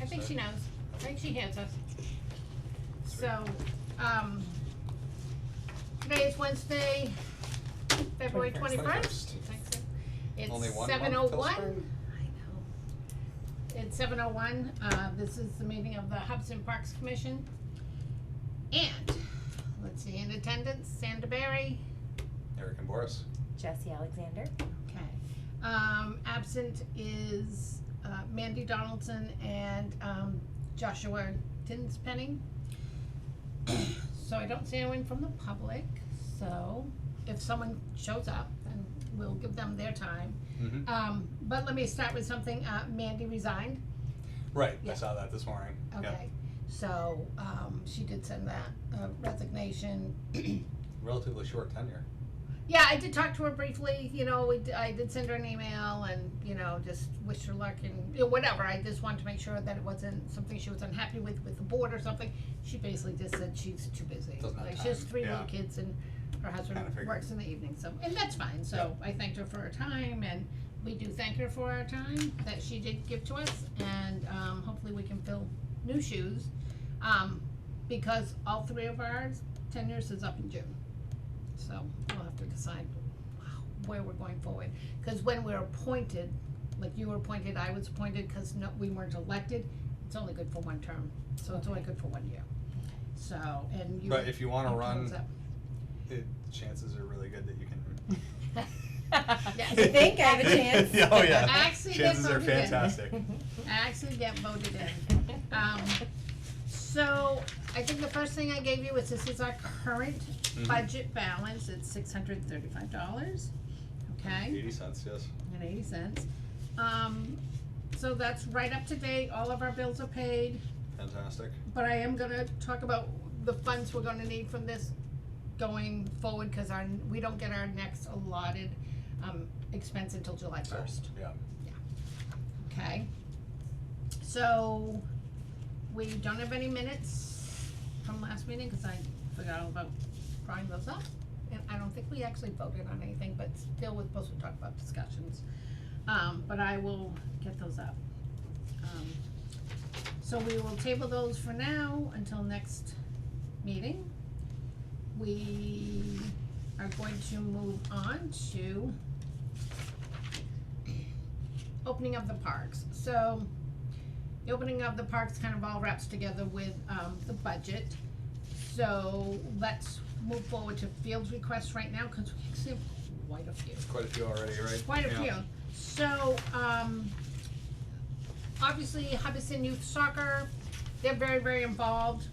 I think she knows. I think she hears us. So, today is Wednesday, February 21st. It's Only 1 month 7:01. till spring? I know. It's 7:01. This is the meeting of the Hudson Parks Commission. And, let's see, in attendance, Sandra Berry. Eric and Boris. Jesse Alexander. Okay. Absent is Mandy Donaldson and Joshua Tinspenny. So I don't see anyone from the public, so if someone shows up, then we'll give them their time. Mm-hmm. But let me start with something, Mandy resigned. Right, Yeah. I saw that this morning. Okay, so, she did send that resignation. Yeah. Relatively short tenure. Yeah, I did talk to her briefly, you know, I did send her an email and, you know, just wish her luck and, you know, whatever. I just wanted to make sure that it wasn't something she was unhappy with the board or something. She basically just said she's too busy. Doesn't have Like, she has time, 3 yeah. little kids and her husband Kinda figured. works in the evening, so, and that's fine. So I thanked her for her time and we do thank her for her time that she did give to us and, hopefully we can fill new shoes. Because all 3 of ours tenures is up in June. So we'll have to decide where we're going forward. Because when we're appointed, like you were appointed, I was appointed, because we weren't elected, it's only good for 1 term. So it's only good for 1 year. So, and you. But if you wanna close run, up. chances are really good that you can. Yes. You think I have a chance? Oh, yeah. I actually get Chances are voted in. fantastic. I actually get voted in. So I think the first thing I gave you is this is our current Mhm. budget balance. It's $635. Okay. 80 cents, yes. And 80 cents. So that's right up to date. All of our bills are paid. Fantastic. But I am gonna talk about the funds we're gonna need from this going forward, cause we don't get our next allotted, expense until July 1st. Yeah. Okay. So, we don't have any minutes from last meeting, cause I forgot all about drawing those up. And I don't think we actually voted on anything, but still we're supposed to talk about discussions. But I will get those up. So we will table those for now until next meeting. We are going to move on to opening of the parks. So the opening of the parks kind of all wraps together with the budget. So let's move forward to fields requests right now, because we actually have quite a few. Quite a few already, right? Quite a Yeah. few. So, obviously Hubbardston Youth Soccer, they're very, very involved.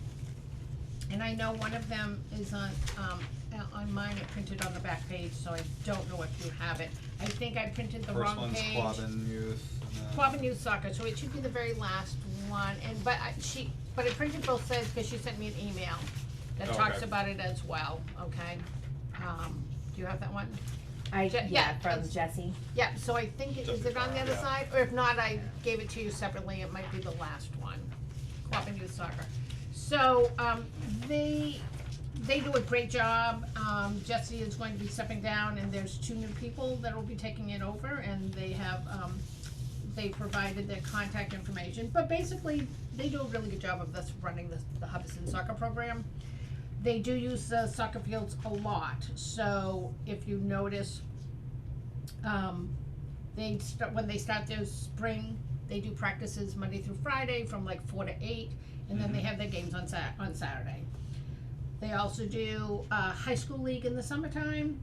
And I know one of them is on mine, it printed on the back page, so I don't know if you have it. I think I printed the First wrong one's page. Quabbin Youth. Quabbin Youth Soccer, so it should be the very last one, and, but it printed both sides, cause she sent me an email that Oh, talks okay. about it as well, okay? Do you have that one? Yeah, yeah, from it's- Jesse. Yeah, so I think, is it on the other Yeah. side? Or if not, I gave it to you separately, it might be the last one, Quabbin Youth Soccer. So, they do a great job. Jesse is going to be stepping down, and there's 2 new people that will be taking it over, and they have, they provided their contact information. But basically, they do a really good job of this, running the Hubbardston soccer program. They do use the soccer fields a lot, so if you notice, when they start their spring, they do practices Monday through Friday from like 4 to 8, and then they have their games on Saturday. They also do a high school league in the summertime,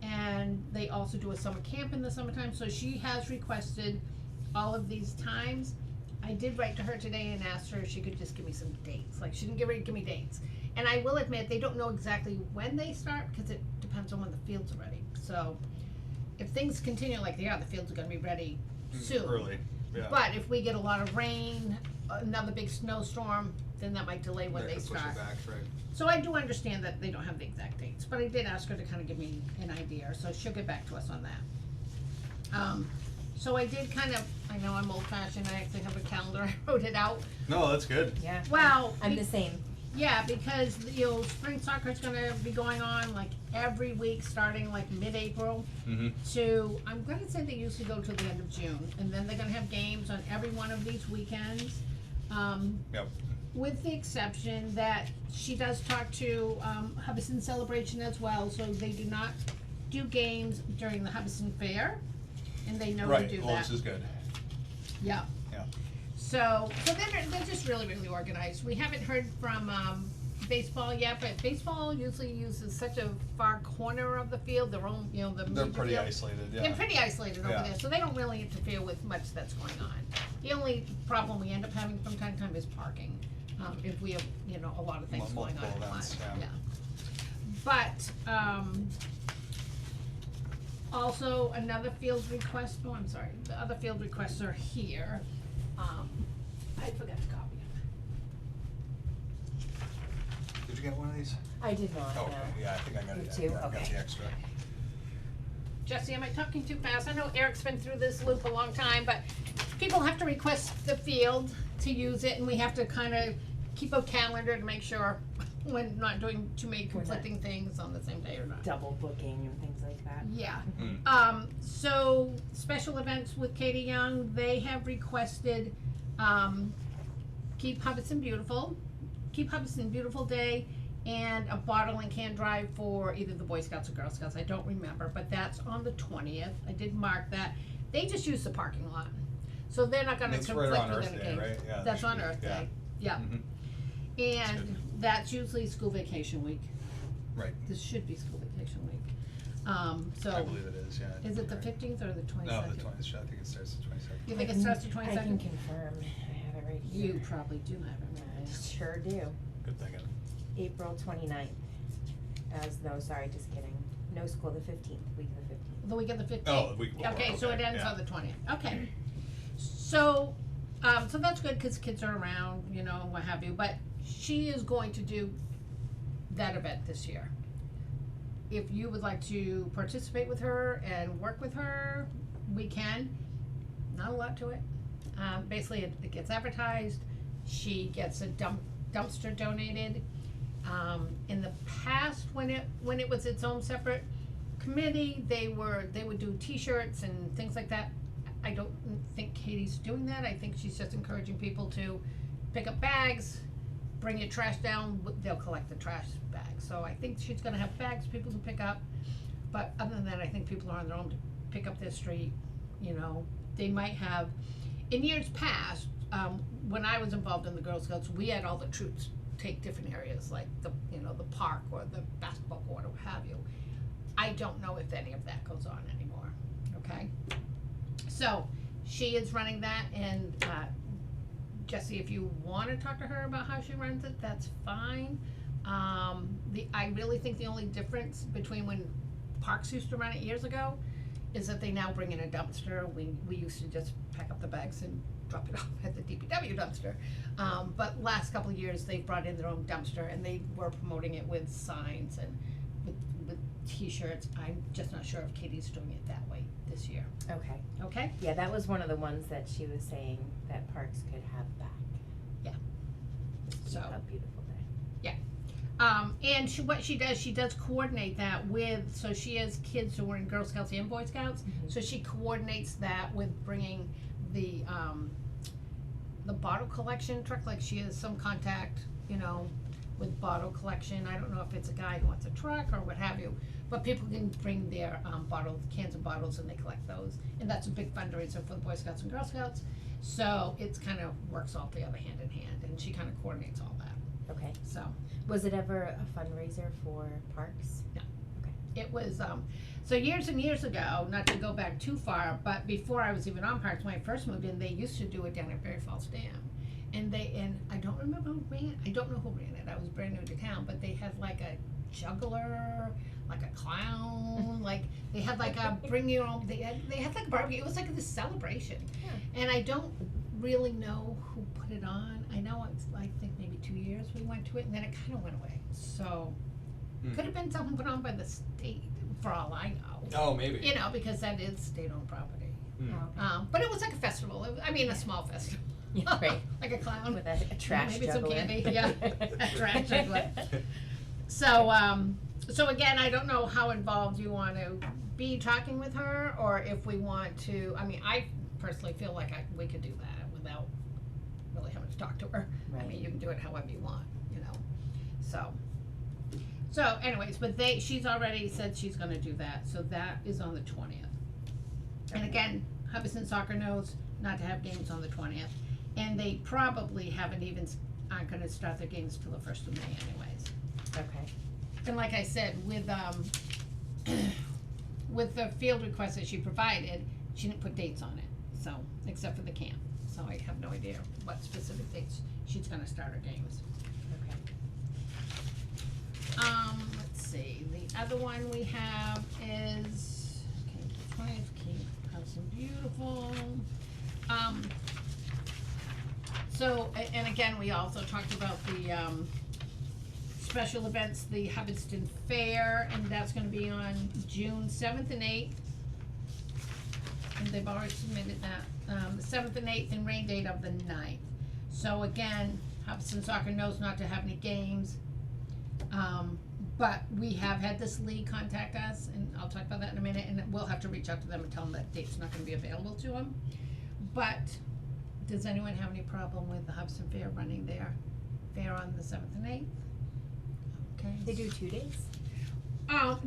and they also do a summer camp in the summertime, so she has requested all of these times. I did write to her today and asked her if she could just give me some dates, like she didn't give me dates. And I will admit, they don't know exactly when they start, because it depends on when the fields are ready. So, if things continue like they are, the fields are gonna be ready soon. Early, yeah. But if we get a lot of rain, another big snowstorm, then that might delay when That they could push start. it back, right? So I do understand that they don't have the exact dates, but I did ask her to kind of give me an idea, so she'll get back to us on that. So I did kind of, I know I'm old fashioned, I actually have a calendar, I wrote it out. No, that's good. Yeah. Well, I'm the same. yeah, because, you know, spring soccer's gonna be going on like every week, starting like mid-April Mm-hmm. to, I'm gonna say they usually go till the end of June, and then they're gonna have games on every one of these weekends. Yep. With the exception that she does talk to, Hubbardson Celebration as well, so they do not do games during the Hubbardson Fair, and they know to Right, do well, that. this is good, Yeah. yeah. So they're just really, really organized. We haven't heard from, baseball yet, but baseball usually uses such a far corner of the field, their own, you know, the They're major pretty field. isolated, yeah. They're pretty isolated over Yeah. there, so they don't really interfere with much that's going on. The only problem we end up having from time to time is parking, if we have, you know, a lot of things going on Multiple at events, once, yeah. But, also another field request, oh, I'm sorry, the other field requests are here. I forgot to copy them. Did you get one of these? I did not, Oh, no. okay, yeah, I think I got You it, too? yeah, I got Okay. the extra. Jesse, am I talking too fast? I know Eric's been through this loop a long time, but people have to request the field to use it, and we have to kind of keep a calendar to make sure we're not doing too many We're not- conflicting things on the same day or not. Double booking and things like that. Yeah. Mm. So special events with Katie Young, they have requested, Keep Hubbardson Beautiful Day, and a bottle and can drive for either the Boy Scouts or Girl Scouts, I don't remember, but that's on the 20th, I did mark that. They just use the parking lot, so they're not gonna That's right conflict on with Earth any Day, games. right? Yeah, That's that on should be- Earth yeah. Day, yeah, Mhm. and good. that's usually school vacation week, Right, this should be school vacation week. So. I believe it is, yeah. Is it the Right. 15th or the 22nd? No, the 20th, I think it starts the 22nd. You think I it starts the can- 22nd? I can confirm, I have it right here. You probably do have it I right. sure do. Good thinking. April 29th. No, sorry, just kidding. No school, the 15th, week of the 15th. The week of the 15th? Oh, the week before, Okay, so it okay, ends yeah. on the 20th, okay. So, so that's good, cause kids are around, you know, and what have you, but she is going to do that event this year. If you would like to participate with her and work with her, we can, not a lot to it. Basically, it gets advertised, she gets a dumpster donated. In the past, when it was its own separate committee, they would do T-shirts and things like that. I don't think Katie's doing that, I think she's just encouraging people to pick up bags, bring your trash down, they'll collect the trash bags. So I think she's gonna have bags people to pick up, but other than that, I think people are on their own to pick up their street, you know. They might have, in years past, when I was involved in the Girl Scouts, we had all the troops take different areas, like the park or the basketball court or what have you. I don't know if any of that goes on anymore, okay? So, she is running that, and, Jesse, if you wanna talk to her about how she runs it, that's fine. I really think the only difference between when Parks used to run it years ago is that they now bring in a dumpster. We used to just pack up the bags and drop it off at the DPW dumpster. But last couple of years, they've brought in their own dumpster, and they were promoting it with signs and with T-shirts. I'm just not sure if Katie's doing it that way this year, Okay. okay? Yeah, that was one of the ones that she was saying that Parks could have back. Yeah. Just keep So- a beautiful day. And what she does coordinate that with, so she has kids who are in Girl Scouts and Boy Scouts, Mhm. so she coordinates that with bringing the bottle collection truck, like she has some contact, you know, with bottle collection. I don't know if it's a guy who wants a truck or what have you, but people can bring their, cans and bottles, and they collect those, and that's a big fundraiser for the Boy Scouts and Girl Scouts, so it's kind of works all together hand in hand, and she kind of coordinates all that, Okay. so. Was it ever a fundraiser for Parks? It was, so years and years ago, not to go back too far, but before I was even on Parks, when I first moved in, they used to do it down at Berry Falls Dam. And I don't remember who ran, I don't know who ran it, I was brand new to town, but they had like a juggler, like a clown, like, they had like a bring your own, they had like a barbecue, it was like this celebration. Yeah. And I don't really know who put it on, I know it's, I think maybe 2 years we went to it, and then it kinda went away, so. Hmm. Could have been something put on by the state, for all I know. Oh, maybe. You know, because that is state-owned property. Hmm. Oh, okay. But it was like a festival, a small festival. Yeah, right. Like a clown. With a trash Maybe some juggler. candy, yeah, a trash juggler. So, so again, I don't know how involved you want to be talking with her, or if we want to, I mean, I personally feel like we could do that really having to talk to her. I Right. mean, you can do it however you want, you know, so anyways, but she's already said she's gonna do that, so that is on the 20th. And again, Hubbardston Soccer knows not to have games on the 20th, and they probably aren't gonna start their games till the 1st of May anyways. Okay. And like I said, with with the field request that she provided, she didn't put dates on it, so, except for the camp, so I have no idea what specific dates she's gonna start her games. Okay. Let's see, the other one we have is, okay, the 20th, keep House and Beautiful. So, and again, we also talked about the, special events, the Hubbardston Fair, and that's gonna be on June 7th and 8th. And they've already submitted that, the 7th and 8th, and rain date of the 9th. So again, Hubbardston Soccer knows not to have any games. But we have had this league contact us, and I'll talk about that in a minute, and we'll have to reach out to them and tell them that date's not gonna be available to them. But, does anyone have any problem with the Hubbardston Fair running their fair on the 7th and 8th? Okay. They do 2 days?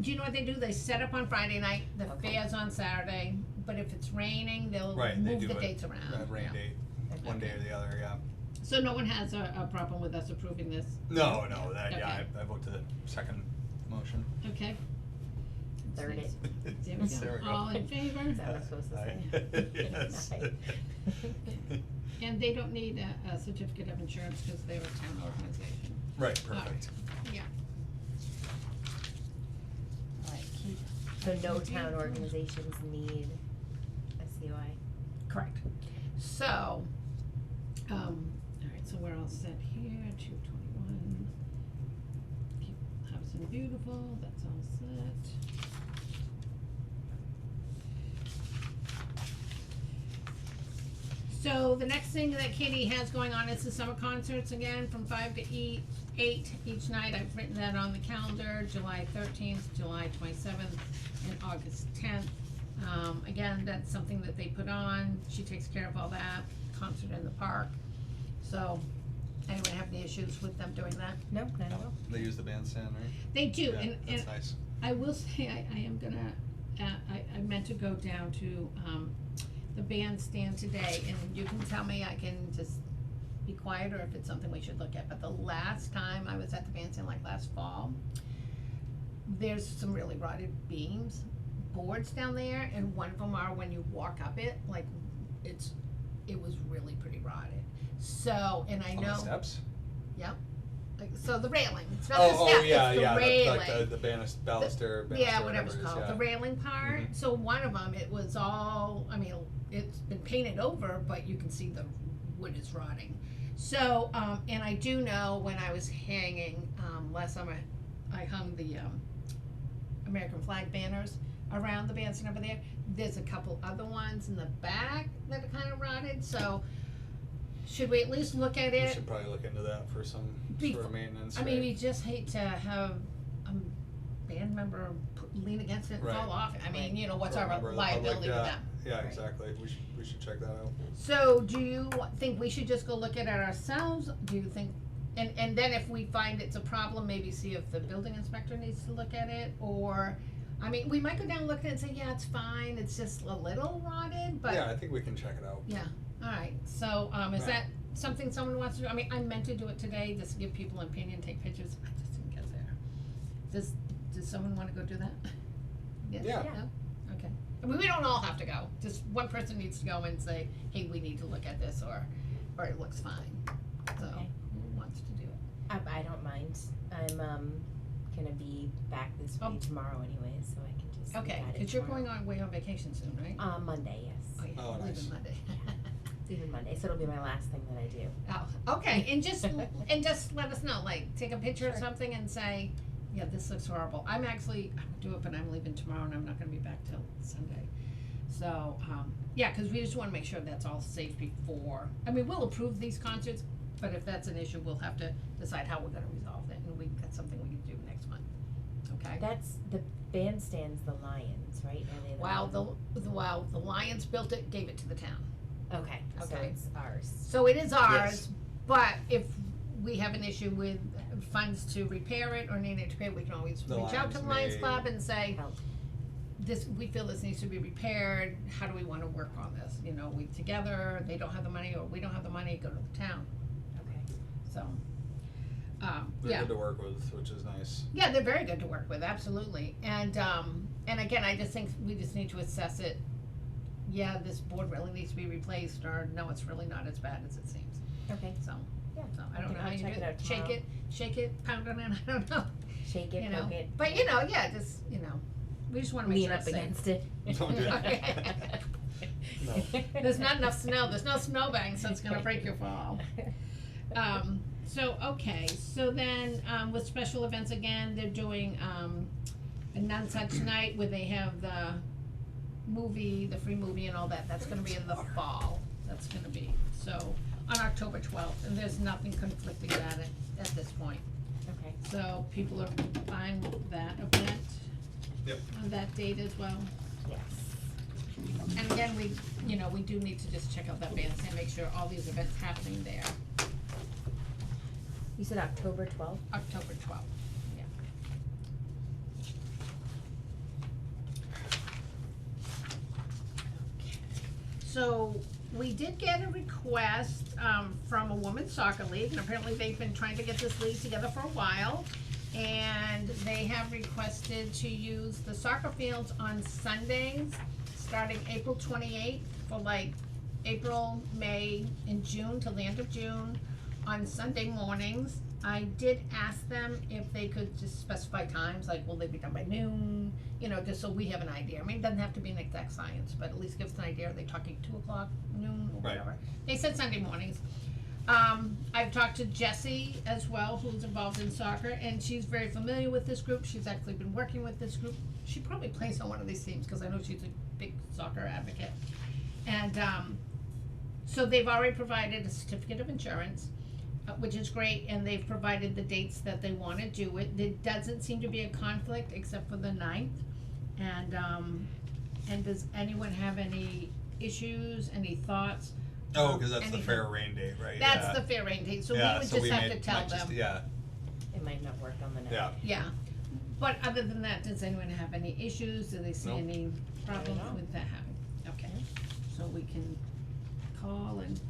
Do you know what they do? They set up on Friday night, the Okay. fair's on Saturday, but if it's raining, they'll Right, they move do the it, dates around. rain Yeah. date, one day or the other, yeah. So no one has a problem with us approving this? No, that, yeah, Okay. I vote to the second motion. Okay. Third it. There we There we go. go. All in favor? Is that what I'm supposed to Aye. say? Yes. Aye. And they don't need a certificate of insurance because they're a town organization. Right, perfect. Yeah. Alright, keep. So no Keep town going. organizations need a COI? Correct. So, alright, so we're all set here, 221. Keep House and Beautiful, that's all set. So the next thing that Katie has going on is the summer concerts again from 5 to 8 each night. I've written that on the calendar, July 13th, July 27th, and August 10th. Again, that's something that they put on. She takes care of all that, concert in the park. So, anyone have any issues with them doing that? No, not at all. They use the bandstand, right? They do, Yeah, and that's nice. I will say, I am gonna, I meant to go down to, the bandstand today, and you can tell me, I can just be quiet, or if it's something we should look at, but the last time I was at the bandstand, like last fall, there's some really rotted boards down there, and one of them are when you walk up it, like, it was really pretty rotted. So, and I know. On the steps? Yep. Like, so the railing, it's not the step, it's the railing. Like the baluster, Yeah, banister, whatever it's it is, called, yeah. the railing part, Mhm. so one of them, it was all, I mean, it's been painted over, but you can see the wood is rotting. So, and I do know when I was hanging, last summer, I hung the, American flag banners around the bandstand over there. There's a couple other ones in the back that are kinda rotted, so should we at least look at We it? should probably look into that for some sort of maintenance, I mean, right? we just hate to have a band member lean against it and Right. fall off. I mean, you know, what's For a our member of the liability with public, that? Yeah, Right. exactly, we should check that out. So, do you think we should just go look at it ourselves? Do you think, and then if we find it's a problem, maybe see if the building inspector needs to look at it? Or, I mean, we might go down and look at it and say, yeah, it's fine, it's just a little rotted, but. Yeah, I think we can check it out. Yeah, alright, so, is Right. that something someone wants to do? I mean, I meant to do it today, just to give people an opinion, take pictures, I just didn't get there. Does someone wanna go do that? Yes? Yeah. No? Okay. I mean, we don't all have to go, just one person needs to go and say, hey, we need to look at this, or it looks fine. So, Okay. who wants to do it? I don't mind. I'm gonna be back this way Oh. tomorrow anyways, so I can just look Okay, at it cause you're tomorrow. going away on vacation soon, right? Monday, yes. Oh, yeah, Oh, leaving nice. Monday. Leaving Monday, so it'll be my last thing that I do. Oh, okay, and just let us know, like, take a picture of Sure. something and say, yeah, this looks horrible. I'm gonna do it, but I'm leaving tomorrow and I'm not gonna be back till Sunday. So, yeah, cause we just wanna make sure that's all safe before, I mean, we'll approve these concerts, but if that's an issue, we'll have to decide how we're gonna resolve it, and that's something we can do next month, okay? That's, the bandstand's the Lions, right? Are they the While the Lions built it, gave it to the town. Okay, so Okay. it's ours. So it is ours, Yes. but if we have an issue with funds to repair it or needing to pay, we can always The reach out to the Lions Lions may- Club and say, Help. this, we feel this needs to be repaired, how do we wanna work on this? You know, we together, they don't have the money, or we don't have the money, go to the town, Okay. so. They're Yeah, good to work with, which is nice. yeah, they're very good to work with, absolutely, and again, I just think we just need to assess it. Yeah, this board really needs to be replaced, or no, it's really not as bad as it seems, Okay. so. Yeah. So I don't Okay, know how I'll you do check it out it, shake tomorrow. it, shake it, pound on it, I don't know, Shake it, you know, poke it. but you know, yeah, just, you know, we just wanna make Lean sure up it's safe. against it. Don't do that. No. There's not enough snow, there's no snowbank, so it's gonna break your fall. So, okay, so then, with special events again, they're doing, a None Such Night where they have the movie, the free movie and all that, that's gonna be in the fall, that's gonna be, so, on October 12th, and there's nothing conflicting that at this point. Okay. So, people are fine with that event? Yep. On that date as well? Yes. And again, we do need to just check out that bandstand, make sure all these events happening there, You said October 12th? October 12th, yeah. Okay. So, we did get a request, from a women's soccer league, and apparently they've been trying to get this league together for a while. And they have requested to use the soccer fields on Sundays, starting April 28th for like April, May, and June till the end of June on Sunday mornings. I did ask them if they could just specify times, like will they be done by noon, you know, just so we have an idea. I mean, it doesn't have to be an exact science, but at least give us an idea. Are they talking 2 o'clock, noon, or Right. whatever? They said Sunday mornings. I've talked to Jessie as well, who's involved in soccer, and she's very familiar with this group. She's actually been working with this group. She probably plays on one of these teams, cause I know she's a big soccer advocate. And, so they've already provided a certificate of insurance, which is great, and they've provided the dates that they wanna do it. There doesn't seem to be a conflict except for the 9th. And does anyone have any issues, any thoughts? Oh, cause that's the Anything. fair rain date, right? That's Yeah. the fair rain date, so we Yeah, would so just we have may- to tell might just- them. Yeah, It might not work on the night. yeah. Yeah, but other than that, does anyone have any issues, do they see Nope. any problems know. with that happening? Okay, so we can call and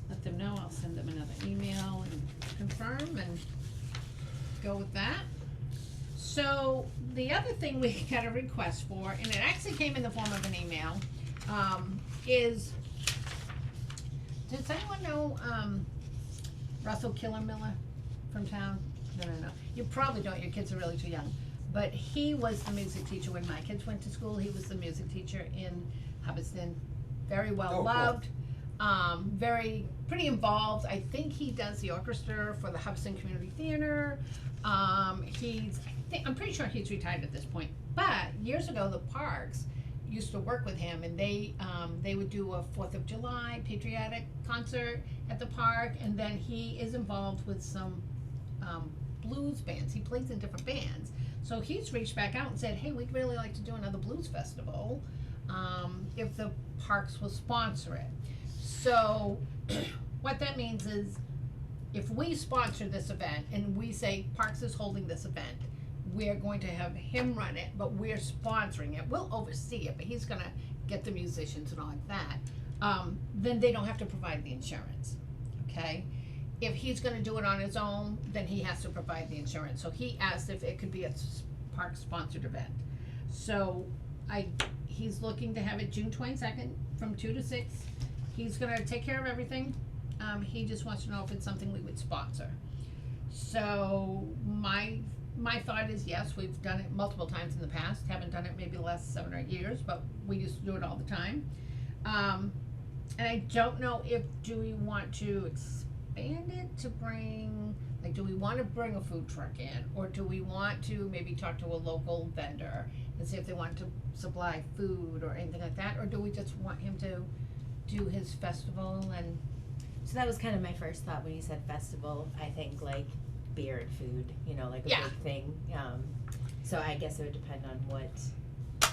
let them know, I'll send them another email and confirm and go with that. So, the other thing we got a request for, and it actually came in the form of an email, is, does anyone know, Russell Killermiller from town? No. You probably don't, your kids are really too young. But he was the music teacher when my kids went to school, he was the music teacher in Hubbardston, very well Oh, cool. loved. Pretty involved, I think he does the orchestra for the Hubbardston Community Theater. I'm pretty sure he's retired at this point, but years ago, the Parks used to work with him, and they would do a 4th of July patriotic concert at the park, and then he is involved with some, blues bands, he plays in different bands. So he's reached back out and said, hey, we'd really like to do another blues festival, if the parks will sponsor it. So, what that means is, if we sponsor this event and we say Parks is holding this event, we're going to have him run it, but we're sponsoring it, we'll oversee it, but he's gonna get the musicians and all like that, then they don't have to provide the insurance, okay? If he's gonna do it on his own, then he has to provide the insurance, so he asked if it could be a park-sponsored event. So, he's looking to have it June 22nd from 2 to 6, he's gonna take care of everything, he just wants to know if it's something we would sponsor. So, my thought is yes, we've done it multiple times in the past, haven't done it maybe the last 7 or 8 years, but we used to do it all the time. And I don't know do we want to expand it to bring, like, do we wanna bring a food truck in? Or do we want to maybe talk to a local vendor and see if they want to supply food or anything like that? Or do we just want him to do his festival and, So that was kind of my first thought when you said festival. I think like beer and food, you know, like a Yeah. big thing. So I guess it would depend on what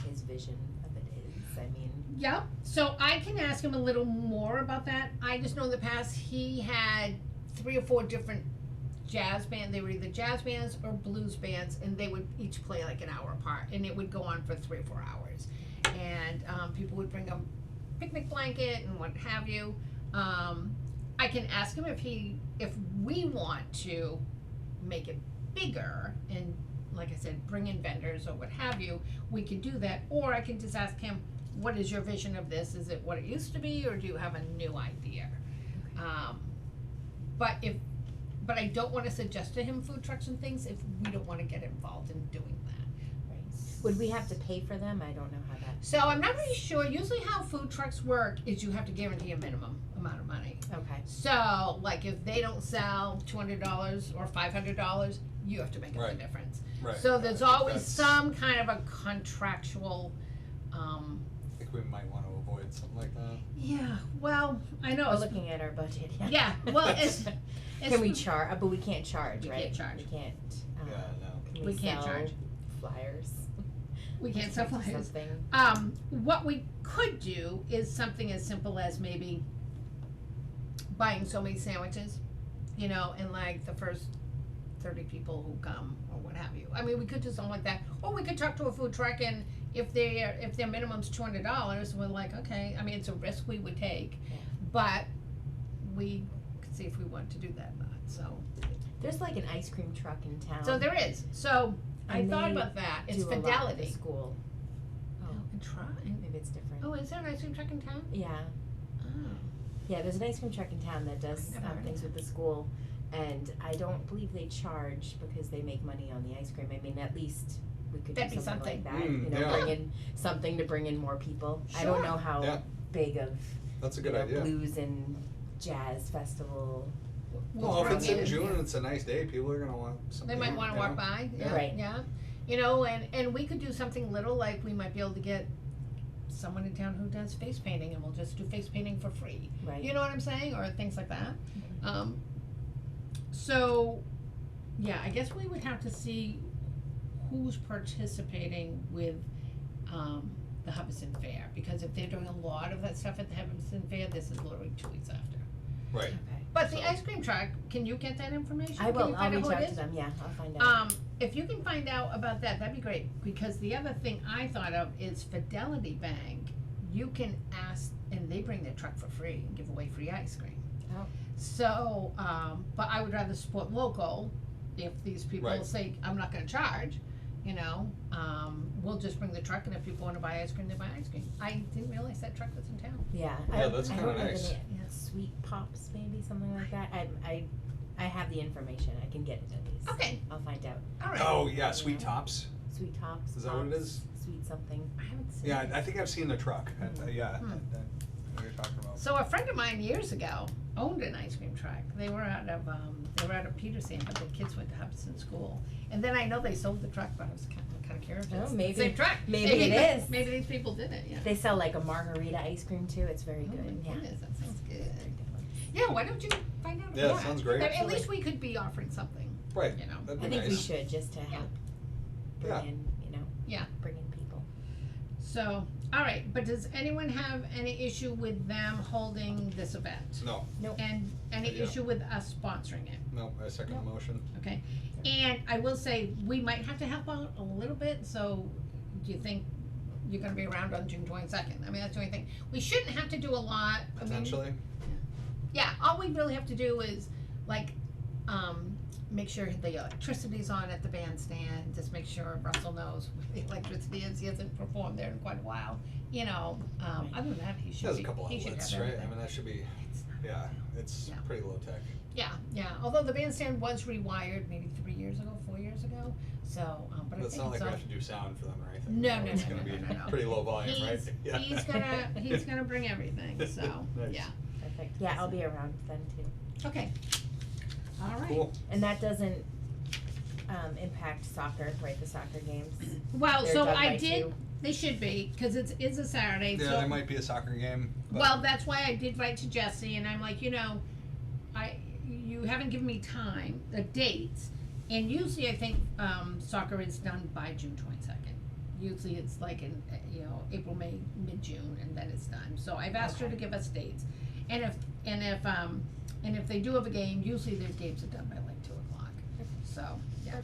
his vision of it is. I mean, Yep, so I can ask him a little more about that. I just know in the past, he had 3 or 4 different jazz band, they were either jazz bands or blues bands, and they would each play like an hour apart, and it would go on for 3 or 4 hours. And, people would bring a picnic blanket and what have you. I can ask him if we want to make it bigger and, like I said, bring in vendors or what have you, we can do that, or I can just ask him, what is your vision of this? Is it what it used to be, or do you have a new idea? But I don't wanna suggest to him food trucks and things if we don't wanna get involved in doing that. right. Would we have to pay for them? I don't know how that. So I'm not really sure, usually how food trucks work is you have to guarantee a minimum amount of money. Okay, So, like, if they don't sell $200 or $500, you have to make up the Right. difference. Right. So I there's think always that's- some kind of a contractual, I think we might wanna avoid something like that. yeah, well, I know, we're it's, looking at our budget, yeah. yeah, well, it's, Can we charge, but we can't charge, We right? can't charge. We can't, Yeah, no. can We can't sell charge. flyers? we can't sell flyers. Something, What we could do is something as simple as maybe buying so many sandwiches, you know, and like the first 30 people who come or what have you. I mean, we could do something like that, or we could talk to a food truck, and if their minimum's $200, we're like, okay, I mean, it's a risk we would take, Yeah. but we could see if we want to do that or not, so. there's like an ice cream truck in town. So there is, so I And thought they about that, it's do a lot at the Fidelity. school. Oh, and try. Maybe it's different. Oh, is there an ice cream truck in town? Yeah, Oh. yeah, there's an ice cream truck in town that does Never heard of things that. with the school, and I don't believe they charge because they make money on the ice cream. I mean, at least we could do That'd be something like that, something. you know, Yeah. bring in something to bring in more people. I don't Sure. know how Yeah. big of, That's a you good know, idea. blues and jazz festival. Well, if throw it's it in June and it's a nice day, people are gonna want something. They might wanna you walk know? by, Yeah. yeah, Right. yeah. You know, and we could do something little, like we might be able to get someone in town who does face painting, and we'll just do face painting for free. Right. You know what I'm saying, or things like that. So, yeah, I guess we would have to see who's participating with, the Hubbardson Fair, because if they're doing a lot of that stuff at the Hubbardson Fair, this is literally 2 weeks after. Right. Okay. But the So- ice cream truck, can you get that information? I Can will, you I'll find reach who it out is? to them, yeah, I'll find out. If you can find out about that, that'd be great, because the other thing I thought of is Fidelity Bank, you can ask, and they bring their truck for free and give away free ice cream. Oh. So, but I would rather support local, if these people Right. say, I'm not gonna charge, you know, we'll just bring the truck, and if people wanna buy ice cream, they buy ice cream. I didn't realize that truck was in town. Yeah, Yeah, that's I kinda don't know the nice. name. Yeah, Sweet Pops, maybe, something like that. I have the information, I can get it at least. Okay, I'll find out. alright. Oh, yeah, Sweet Tops. Sweet Tops. Is that what it Pops, is? Sweet something. I haven't seen Yeah, it. I think I've seen the truck. Yeah, Hmm. I know what you're talking about. So a friend of mine years ago owned an ice cream truck. They were out of Peterson, but the kids went to Hubbardston School. And then I know they sold the truck, but I was kind of curious. Oh, It's the maybe- same truck. maybe it is. Maybe these people did it. Yeah. They sell like a margarita ice cream too, it's very Oh my good, yeah. goodness, that sounds good. Very good one. Yeah. Why don't you find out? Yeah, about that sounds it? great. At least we could be offering something. Right, You know. that'd I be think we nice. should, just to help bring Yeah. in, you know, Yeah. bring in people. So, all right. But does anyone have any issue with them holding this event? No, And any Yeah. issue with us sponsoring it? no, I second the motion. Okay, and I will say, we might have to help out a little bit, so do you think you're gonna be around on June 22nd? I mean, that's the only thing. We shouldn't have to do a lot. I mean, Potentially. yeah, all we really have to do is, like, make sure the electricity's on at the bandstand, just make sure Russell knows where the electricity is, he hasn't performed there in quite a while. You know, other than that, he should There's be, a couple he should have outlets, right? everything. I mean, that should be, It's not- yeah, it's Yeah. pretty low tech. Yeah, although the bandstand was rewired maybe 3 years ago, 4 years ago, so, but I But it's think not like it's we all. have to do sound for them or anything. No, you know, no, it's no, gonna no, be no, no. pretty low volume, right? Yeah. He's gonna bring everything, so, Nice. yeah, Perfect, yeah, I'll be around then too. okay. All right. Cool. And that doesn't, impact soccer, right, the soccer games? Well, They're so done I by did, 2. they should be, cause it's a Saturday, so. Yeah, there might be a soccer game, but. Well, that's why I did write to Jesse, and I'm like, you know, you haven't given me time, the dates, and usually I think, soccer is done by June 22nd. usually it's like in, April, May, mid-June, and then it's done. So I've asked her to Okay. give us dates. And if they do have a game, usually their games are done by like 2:00. So, yeah.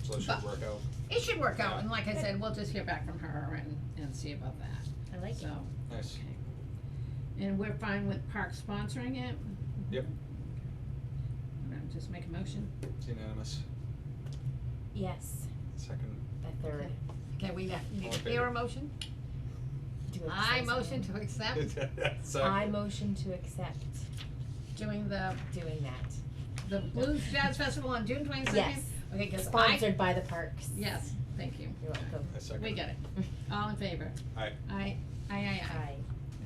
So it should But- work out. It should work out, Yeah. and like I said, we'll just hear back from her and see about that, I like it. so. Nice. Okay. And we're fine with Park sponsoring it? Yep. Just make a motion? It's unanimous. Yes, Second. a third. Okay, we need All in to favor? hear a motion? Do we have to I say motion something? to accept Second. I motion to accept doing the doing that. The Blues Jazz Festival on June 22nd? Yes. Okay, cause Sponsored by the parks. yes, thank you. You're welcome. I second. We get it. All in favor? Aye. Aye. Aye. Aye.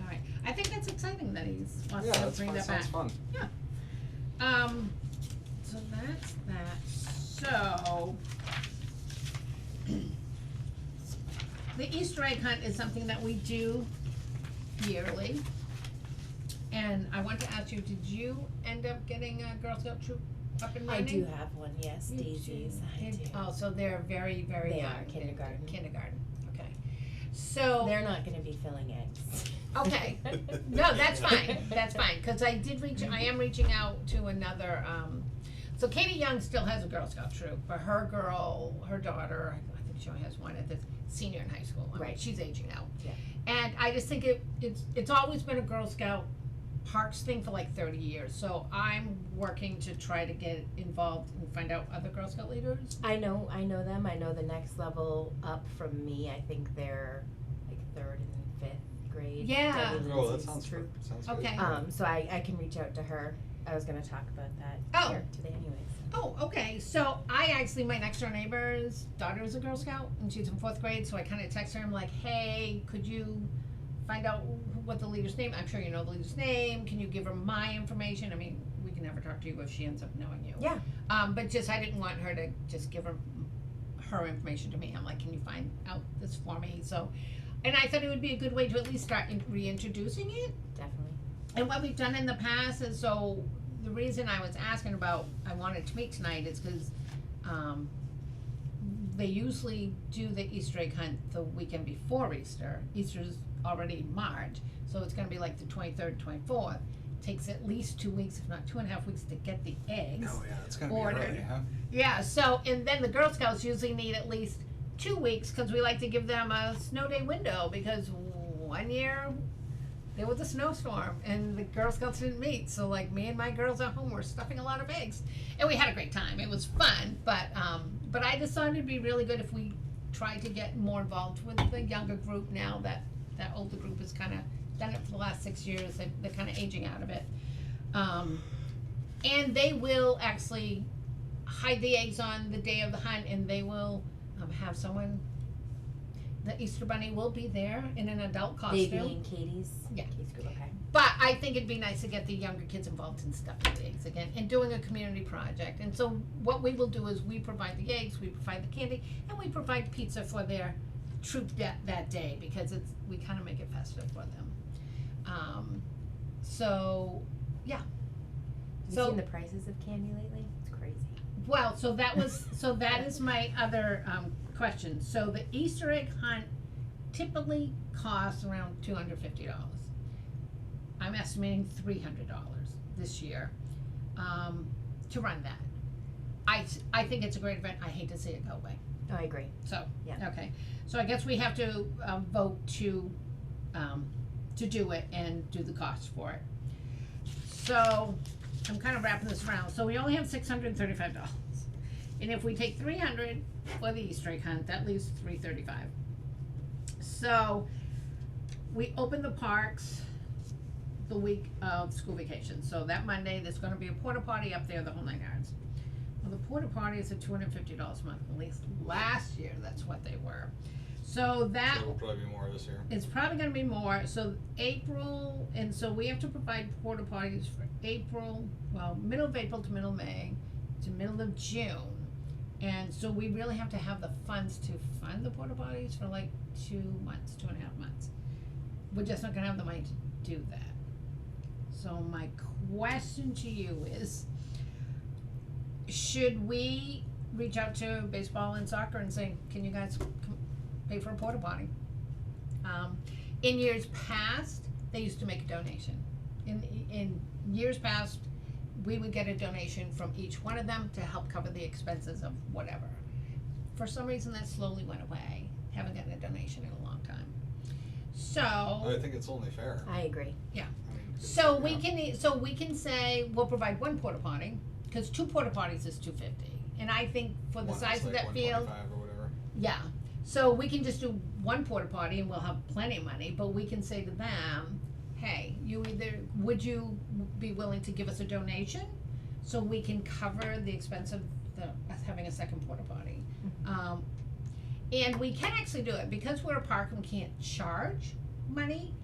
All right. I think that's exciting that he's wants Yeah, to that's bring fun, that back. sounds fun. So that's that. So the Easter egg hunt is something that we do yearly. And I want to ask you, did you end up getting a Girl Scout troop up and I running? do have one, yes, You Daisy's, I Did- do. Oh, so they're very, very They young. are, kindergarten. Kindergarten, okay. So, They're not gonna be filling eggs. okay, no, that's fine, cause I am reaching out to another, so Katie Young still has a Girl Scout troop, but her daughter, I think she only has one at the senior in high school. I mean, Right. she's aging out. Yeah. And I just think it's always been a Girl Scout Parks thing for like 30 years, so I'm working to try to get involved and find out other Girl Scout leaders. I know them, I know the next level up from me, I think they're like 3rd and 5th grade. Yeah. Debbie Oh, that Lindsay's sounds troop. good. Sounds good. Okay. So I can reach out to her, I was gonna talk about that Oh. here today anyways. Oh, okay, so my next door neighbor's daughter is a Girl Scout, and she's in 4th grade, so I kinda text her, I'm like, hey, could you find out what the leader's name, I'm sure you know the leader's name, can you give her my information, I mean, we can never talk to you if she ends up knowing you. Yeah. But just, I didn't want her to just give her information to me, I'm like, can you find out this for me, so, and I thought it would be a good way to at least start reintroducing it. Definitely. And what we've done in the past is, so, the reason I was asking about, I wanted to meet tonight is cause, they usually do the Easter egg hunt the weekend before Easter. Easter's already March, so it's gonna be like the 23rd, 24th. Takes at least 2 weeks, if not 2.5 weeks to get the eggs. Oh, yeah, it's gonna be Ordered. early, huh? Yeah, so, and then the Girl Scouts usually need at least 2 weeks, cause we like to give them a snow day window, because one year, there was a snowstorm, and the Girl Scouts didn't meet, so like, me and my girls at home were stuffing a lot of eggs, and we had a great time, it was fun, but I just thought it'd be really good if we tried to get more involved with the younger group now that older group has kinda done it for the last 6 years, they're kinda aging out of it. And they will actually hide the eggs on the day of the hunt, and they will have someone, the Easter Bunny will be there in an adult costume. Baby and Katie's? Yeah. Katie's group, okay. But I think it'd be nice to get the younger kids involved in stuffing the eggs again and doing a community project. And so what we will do is we provide the eggs, we provide the candy, and we provide pizza for their troop that day, because we kinda make it festive for them. So, yeah. Have you So- seen the prices of candy lately? It's crazy. Well, so that is my other question. So the Easter egg hunt typically costs around $250. I'm estimating $300 this year to run that. I think it's a great event. I hate to see it go away. Oh, I agree. So, Yeah. okay. So I guess we have to vote to do it and do the cost for it. So I'm kind of wrapping this around. So we only have $635. And if we take $300 for the Easter egg hunt, that leaves $335. So we open the parks the week of school vacation. So that Monday, there's gonna be a porta potty up there, the whole 9 yards. Well, the porta potties are $250 a month, at least last year, that's what they were. So that So it'll probably be more this year. it's probably gonna be more, so April, and so we have to provide porta potties for April, well, middle of April to middle of May, to middle of June. And so we really have to have the funds to fund the porta potties for like 2 months, 2.5 months. We're just not gonna have the money to do that. So my question to you is, should we reach out to baseball and soccer and say, can you guys pay for a porta potty. In years past, they used to make a donation. In years past, we would get a donation from each one of them to help cover the expenses of whatever. For some reason, that slowly went away. Haven't gotten a donation in a long time. So. I think it's only fair. I agree. I mean, 'cause, So yeah. we can say we'll provide one porta potty, cause 2 porta potties is $250. And I think for the One size that's of like that field, 125 or whatever. yeah, so we can just do 1 porta potty and we'll have plenty of money, but we can say to them, hey, would you be willing to give us a donation? So we can cover the expense of us having a second porta potty. And we can actually do it, because we're a park and we can't charge money,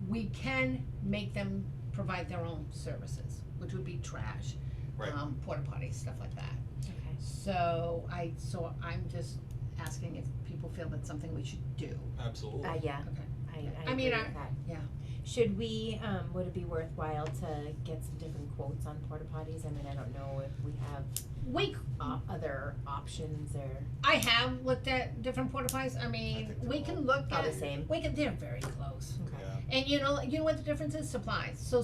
we can make them provide their own services, which would be trash, Right. porta potties, stuff like that. Okay. So I'm just asking if people feel that's something we should do. Absolutely. Yeah, Okay. I I mean, agree with that. yeah. Should we, would it be worthwhile to get some different quotes on porta potties? I mean, I don't know if we have We, other options or I have looked at different porta potties, I mean, think they're we all can look all at, the same. they're very close. Okay. Yeah. And you know what the difference is? Supplies. So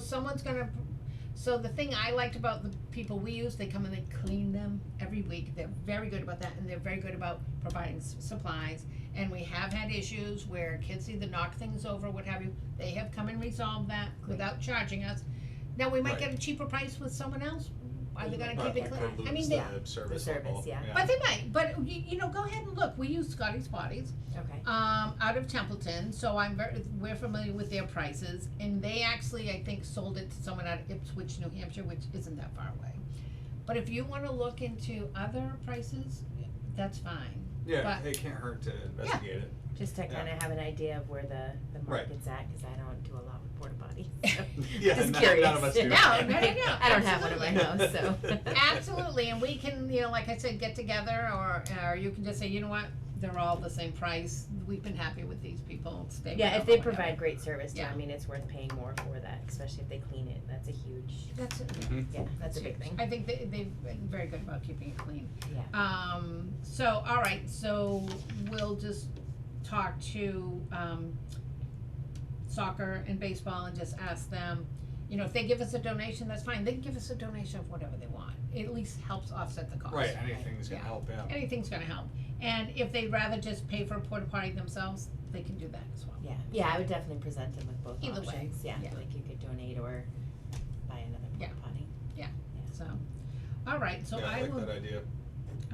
so the thing I liked about the people we use, they come and they clean them every week. They're very good about that, and they're very good about providing supplies. And we have had issues where kids either knock things over, what have you. They have come and resolved that without charging us. Now, we might Right. get a cheaper price with someone else. Are they gonna But keep it they clean? could I mean, lose they, the service The service, level. yeah. but they might. But you know, go ahead and look. We use Scotty's Potties. Okay. Out of Templeton, so we're familiar with their prices, and they actually, I think, sold it to someone out of Ipswich, New Hampshire, which isn't that far away. But if you wanna look into other prices, that's fine. Yeah, But- it can't hurt to investigate it. Just to Yeah. kind of have an idea of where the Right. market's at, because I don't do a lot with porta potties. So Yeah, just none curious. of us do. No. I don't have one in my house, so. Absolutely, and we can, you know, like I said, get together, or you can just say, you know what, they're all the same price, we've been happy with these people, stay with Yeah, them if or they whatever. provide great service, Yeah. I mean, it's worth paying more for that, especially if they clean it. That's a huge, That's it. Mhm. yeah, that's a big thing. I think they've been very good about keeping it clean. Yeah. So, all right, so we'll just talk to, soccer and baseball and just ask them, you know, if they give us a donation, that's fine, they can give us a donation of whatever they want, it at least helps offset the cost. Right, anything's gonna Yeah. help, yeah. Anything's gonna help, and if they'd rather just pay for a porta potty themselves, they can do that as well. Yeah, yeah, I would definitely present them with both Either way, options, yeah, yeah. like you could donate or buy another Yeah. porta potty. So, all right, so Yeah, I I like will, that idea.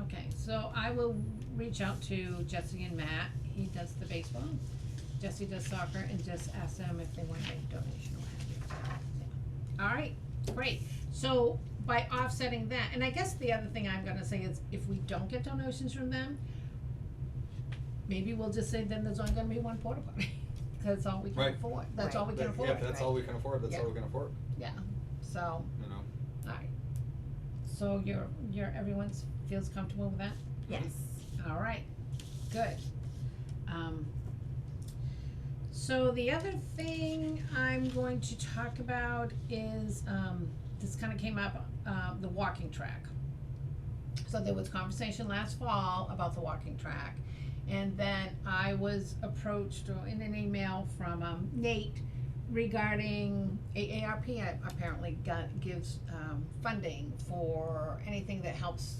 okay, so I will reach out to Jesse and Matt, he does the baseball, Jesse does soccer, and just ask them if they wanna make a donation or what have you. Yeah. All right, great, so by offsetting that, and I guess the other thing I'm gonna say is, if we don't get donations from them, maybe we'll just say then there's only gonna be one porta potty, cause that's all we can Right. afford, that's all we can Yeah, afford, if that's all we can afford, that's Yeah. all we can afford, so, you know? alright. So everyone's feels comfortable with that? Yes. Alright, good. So the other thing I'm going to talk about is, this kinda came up, the walking track. So there was conversation last fall about the walking track, and then I was approached or in an email from, Nate regarding AARP apparently gives, funding for anything that helps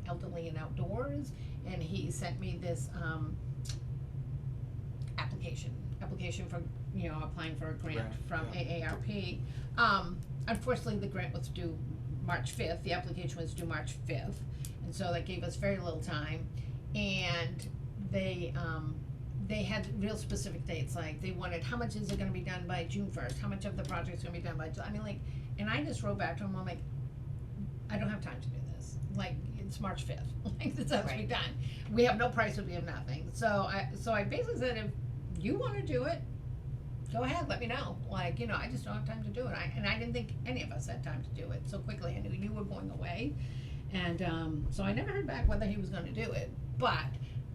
elderly and outdoors, and he sent me this, application for, you know, applying for a grant Grant, from yeah. AARP. Unfortunately, the grant was due March 5th, the application was due March 5th, and so that gave us very little time, and they had real specific dates, like they wanted, how much is it gonna be done by June 1st, how much of the project's gonna be done by July, I mean, like, and I just wrote back to him, I'm like, I don't have time to do this, like, it's March 5th, like, this has to be Right. done, we have no price, we have nothing, so I basically said, if you wanna do it, go ahead, let me know, like, you know, I just don't have time to do it, and I didn't think any of us had time to do it so quickly, I knew you were going away, and, so I never heard back whether he was gonna do it, but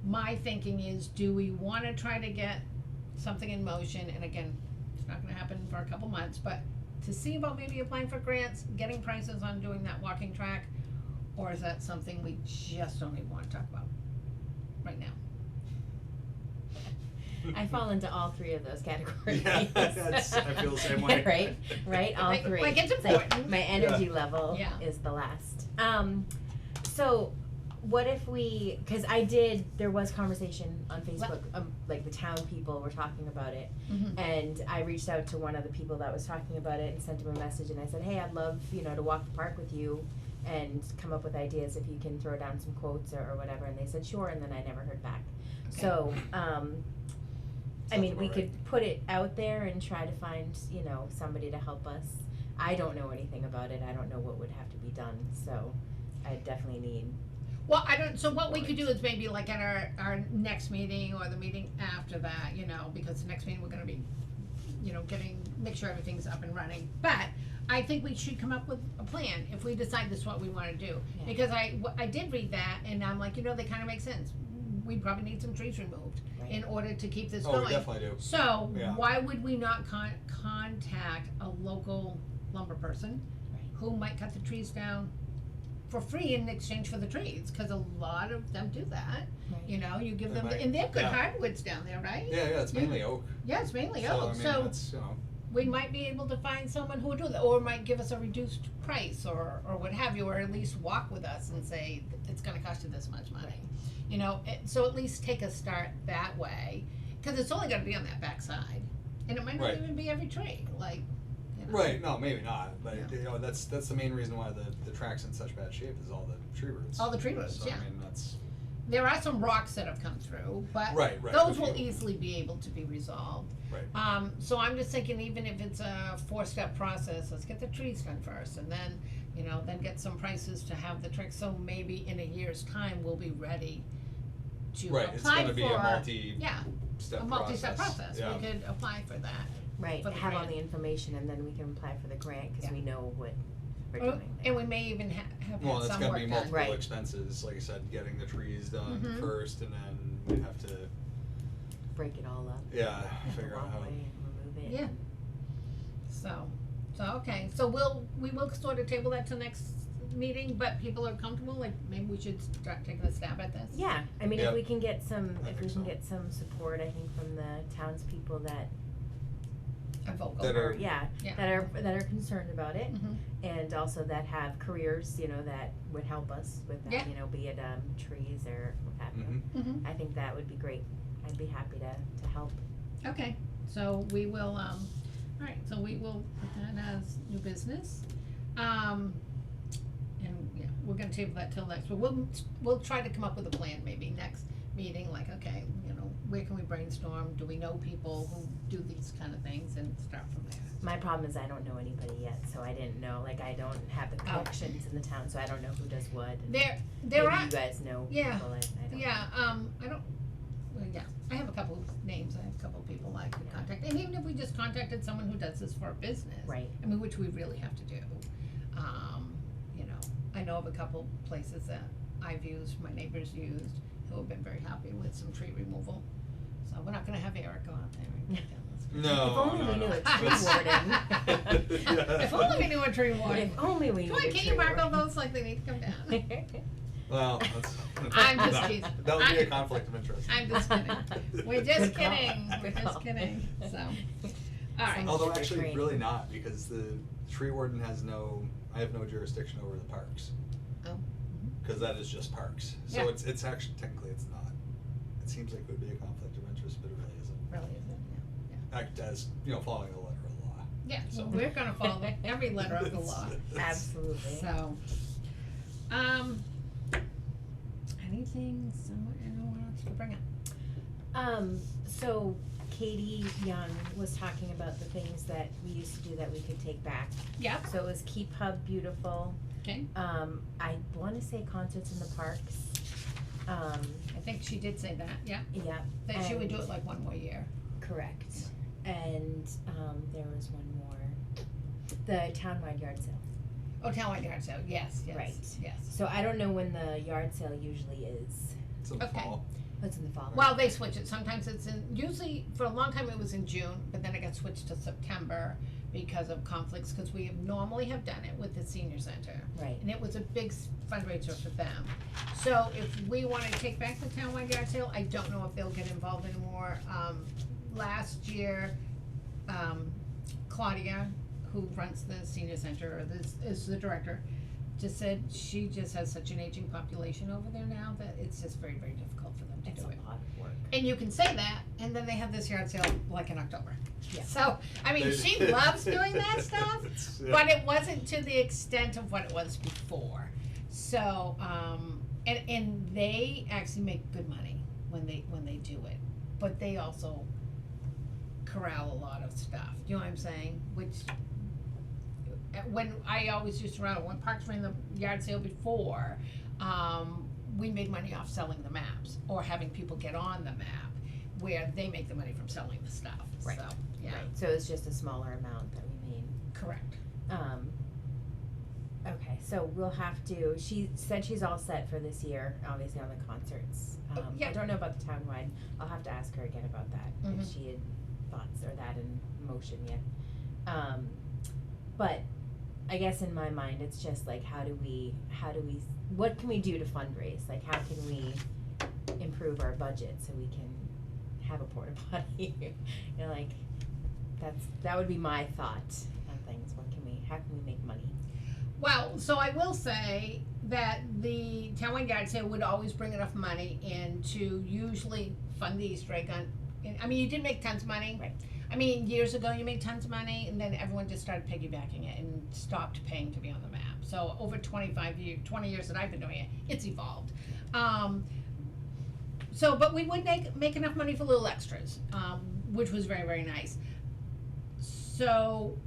my thinking is, do we wanna try to get something in motion, and again, it's not gonna happen for a couple months, but to see about maybe applying for grants, getting prices on doing that walking track, or is that something we just don't even wanna talk about right now? I fall into all three of those categories. Yeah, I feel the same way. Right, all Like- three. like it's like important. my energy level Yeah. is the last. So what if cause there was conversation on Facebook, like the town people were talking about it. Mhm. And I reached out to one of the people that was talking about it and sent him a message and I said, hey, I'd love, to walk the park with you and come up with ideas if you can throw down some quotes or whatever, and they said sure, and then I never heard back. Okay. So, I mean, Sounds we about could put it out there and try to find, somebody to help us. I don't know anything about it, I don't know what would have to be done, so I definitely need. Well, so what we could do is maybe like at our next meeting or the meeting after that, because the next meeting we're gonna be, make sure everything's up and running. But I think we should come up with a plan if we decide this is what we wanna do. Yeah. Because I did read that and I'm like, they kinda make sense. We probably need some trees removed Right. in order to keep this Oh, going. we definitely do. So, Yeah. why would we not contact a local lumber person Right. who might cut the trees down for free in exchange for the trees? Cause a lot of them do that, Right. you give They them, might, and they're good yeah. hardwoods down there, right? Yeah, it's mainly oak. Yeah, it's mainly So, oak, I mean, so that's, we might be able to find someone who would do that, or might give us a reduced price, or what have you, or at least walk with us and say, it's gonna cost you this much money. So at least take a start that way, cause it's only gonna be on that back side, and it might not Right. even be every tree, like, Right, no, maybe not, but Yeah. that's the main reason why the track's in such bad shape is all the tree roots. All the tree roots, So, yeah. I mean, that's, There are some rocks that have come through, but Right, those a will few. easily be able to be resolved. Right. So I'm just thinking, even if it's a 4-step process, let's get the trees done first, and then, then get some prices to have the trick, so maybe in a year's time, we'll be ready to Right, it's apply gonna be a for, multi-step a multi-step process, yeah. we could apply for that. Right, For the have all grant. the information and then we can apply for the grant, cause Yeah. we know what we're Or- doing And we may even have Well, had it's some gonna work be done. multiple Right. expenses, like I said, getting the trees done Mhm. first, and then we'd have to, break it all up. yeah, the figure out how. walkway and remove it. Yeah. So, okay, so we will sort of table that till next meeting, but people are comfortable, like, maybe we should start taking a stab at this? Yeah, I mean, Yeah. if we can get some, I if we think can so. get some support, I think from the townspeople that, A vocal. That are- yeah, Yeah. that are concerned about it. Mhm. And also that have careers, that would help us with that, Yeah. be it, trees or what have you. Mhm. Mhm. I think that would be great, I'd be happy to help. Okay, so we will, alright, so we will put that as new business. And, yeah, we're gonna table that till next, but we'll try to come up with a plan maybe next meeting, like, okay, where can we brainstorm, do we know people who do these kind of things, and start from there. My problem is I don't know anybody yet, so I didn't know, like, I don't have the connections in the town, so I don't know who does what. And There maybe are, you guys know yeah, people, I don't. yeah, I don't, well, yeah, I have a couple of names, I have a couple of people I could Yeah. contact, and even if we just contacted someone who does this for a business. Right. I mean, which we really have to do. I know of a couple places that I've used, my neighbors used, who have been very happy with some tree removal. So we're not gonna have Eric go out there and cut down this. No, If only we no, knew no. a tree warden. If only we knew a tree warden. If only we knew Come on, a can tree you mark all warden. those like they need to come down? Well, that's. I'm just no, teasing. That would be a I'm- conflict of interest. I'm just kidding. We're just Good call. kidding, we're Good just call. kidding, so. Alright, Although Super actually, training. really not, because the tree warden I have no jurisdiction over the parks. Oh. Cause that is just parks, Yeah. so it's actually, technically it's not. It seems like it would be a conflict of interest, but it really isn't. really isn't, yeah. Act as, following the letter of the law. Yeah, so So- we're gonna follow every letter of the law. Absolutely. So, anyone else to bring up? So Katie Young was talking about the things that we used to do that we could take back. Yep, So it was Keep Hub Beautiful. okay, I wanna say concerts in the parks. I think she did say that, yeah, Yeah. that she would do and- it like one more year. Correct. And, there was one more. The townwide yard sale. Oh, townwide yard sale, yes, yes, Right. yes. So I don't know when the yard sale usually is. It's in the Okay. fall. It's in the fall. Well, they switch it, sometimes it's usually, for a long time it was in June, but then it got switched to September, because of conflicts, cause we normally have done it with the senior center. Right. And it was a big fundraiser for them. So if we wanna take back the townwide yard sale, I don't know if they'll get involved anymore. Last year, Claudia, who runs the senior center, or this is the director, just said she just has such an aging population over there now that it's just very, very difficult for them to It's do a it. lot of work. And you can say that, and then they have this yard sale like in October. Yeah. So, I mean, she loves doing that stuff, but it wasn't to the extent of what it was before. So, and they actually make good money when they do it, but they also corral a lot of stuff, you know what I'm saying? Which, when I always used to run, when Parks ran the yard sale before, we made money off selling the maps, or having people get on the map, where they make the money from selling the stuff, so, Right. yeah, Right, so it's just a smaller amount that we made. correct. Okay, so we'll have to, she said she's all set for this year, obviously on the concerts. Yeah. I don't know about the townwide, I'll have to ask her again about that, if Mhm. she had thoughts or that in motion yet. But I guess in my mind, it's just like, how do we, what can we do to fundraise? Like, how can we improve our budget so we can have a porta potty? You know, like, that would be my thought on things. How can we make money? Well, so I will say that the townwide yard sale would always bring enough money in to usually fund the Easter egg hunt. I mean, you did make tons of money. Right. I mean, years ago you made tons of money, and then everyone just started piggybacking it and stopped paying to be on the map. So over 20 years that I've been doing it, it's evolved. So, but we would make enough money for little extras, which was very, very nice. So,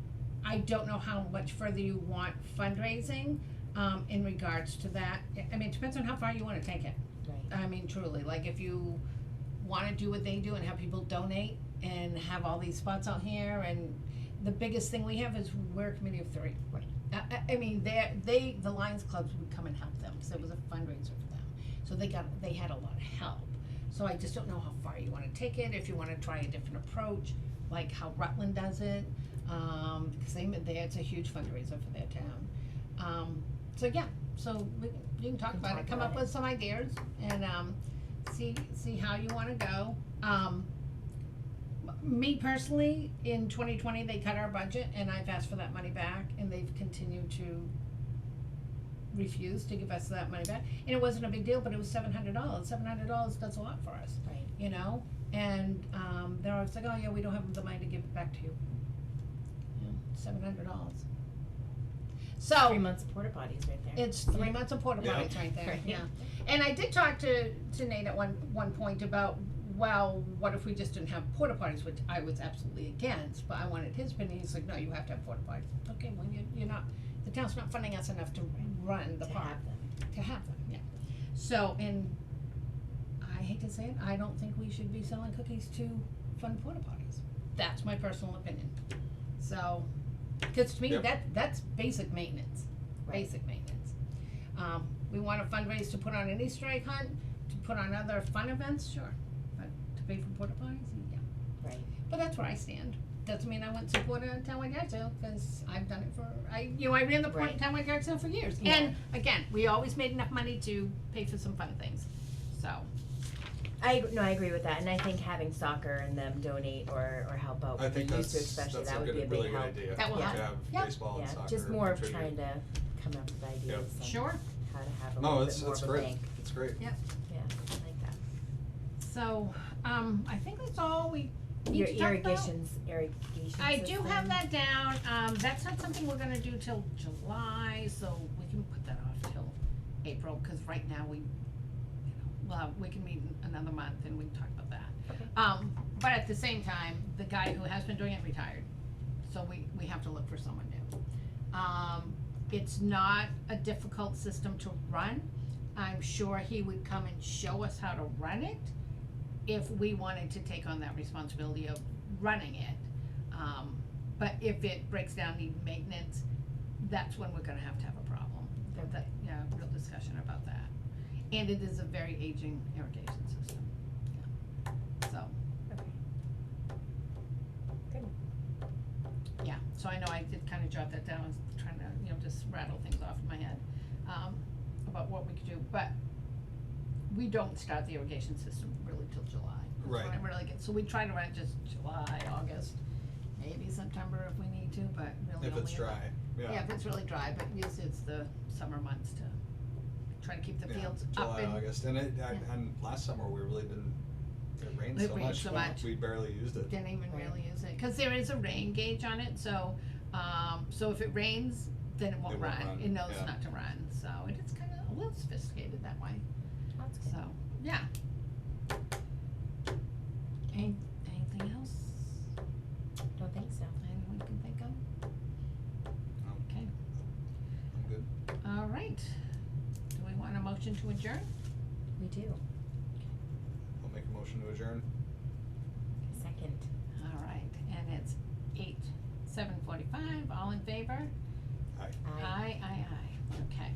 I don't know how much further you want fundraising, in regards to that. I mean, it depends on how far you wanna take it. Right. I mean, truly, like if you wanna do what they do and have people donate and have all these spots out here, and the biggest thing we have is we're a committee of 3. Right. I mean, the Lions clubs would come and help them, so it was a fundraiser for them. So they had a lot of help. So I just don't know how far you wanna take it, if you wanna try a different approach, like how Rutland does it, because it's a huge fundraiser for their town. So yeah, so you can talk about it, come up with some ideas, and, see how you wanna go. Me personally, in 2020, they cut our budget, and I've asked for that money back, and they've continued to refuse to give us that money back. And it wasn't a big deal, but it was $700. $700 does a lot for us, Right. you know? And, they're always like, oh yeah, we don't have the money to give it back to you. You know, $700. So. 3 months of porta potties right there. It's 3 months of porta Yeah. potties right there, Right. yeah. And I did talk to Nate at one point about, well, what if we just didn't have porta potties, which I was absolutely against, but I wanted his opinion. He's like, no, you have to have porta potties. Okay, well, you're not, the town's not funding us enough to run the To park. have them. To have them, yeah. So, and I hate to say it, I don't think we should be selling cookies to fund porta potties. That's my personal opinion. So, cause to me, Yep. that's basic maintenance, Right. basic maintenance. We wanna fundraise to put on an Easter egg hunt, to put on other fun events, sure, but to pay for porta potties, yeah. Right. But that's where I stand. Doesn't mean I wouldn't support a townwide yard sale, cause I've done it for, I ran the Right. townwide yard sale for years. Yeah. And again, we always made enough money to pay for some fun things, so. I agree with that, and I think having soccer and them donate or help out I with the think youth that's especially, a that would be a good, big really good help. idea. That will to help. have Yep. baseball and Yeah, soccer just more of contribute. trying to come up with ideas and Sure. how to have a No, little it's bit more of a great, bank. it's great. Yeah, I like that. So, I think that's all we need Your to talk about. irrigation I do have system. that down, that's not something we're gonna do till July, so we can put that off till April, cause right now we can meet in another month and we can talk about that. Okay. But at the same time, the guy who has been doing it retired, so we have to look for someone new. It's not a difficult system to run. I'm sure he would come and show us how to run it if we wanted to take on that responsibility of running it. But if it breaks down, need maintenance, that's when we're gonna have a problem. Yeah, real discussion about that. And it is a very aging irrigation system, yeah, so. Okay. Good. Yeah, so I know I did kinda jot that down, I was trying to, you know, just rattle things off in my head, about what we could do, but we don't start the irrigation system really till July. That's when Right. it really gets, so we try to run just July, August, maybe September if we need to, but really If only. it's dry, yeah. Yeah, if it's really dry, but usually it's the summer months to try to keep the Yeah, fields up July, and. August, and yeah. and last summer we really didn't, it rained It so rained much, so much. we barely used it. Didn't even Right. really use it, cause there is a rain gauge on it, so if it rains, then it won't It won't run, run, it knows yeah. not to run, so it is kinda a little sophisticated that way, That's good. so, yeah. Anything else, Don't think so. anyone can think of? No, Okay, I'm good. alright, do we want a motion to adjourn? We do. I'll make a motion to adjourn. Second. Alright, and it's 7:45, all in favor? Aye. Aye. Aye, okay.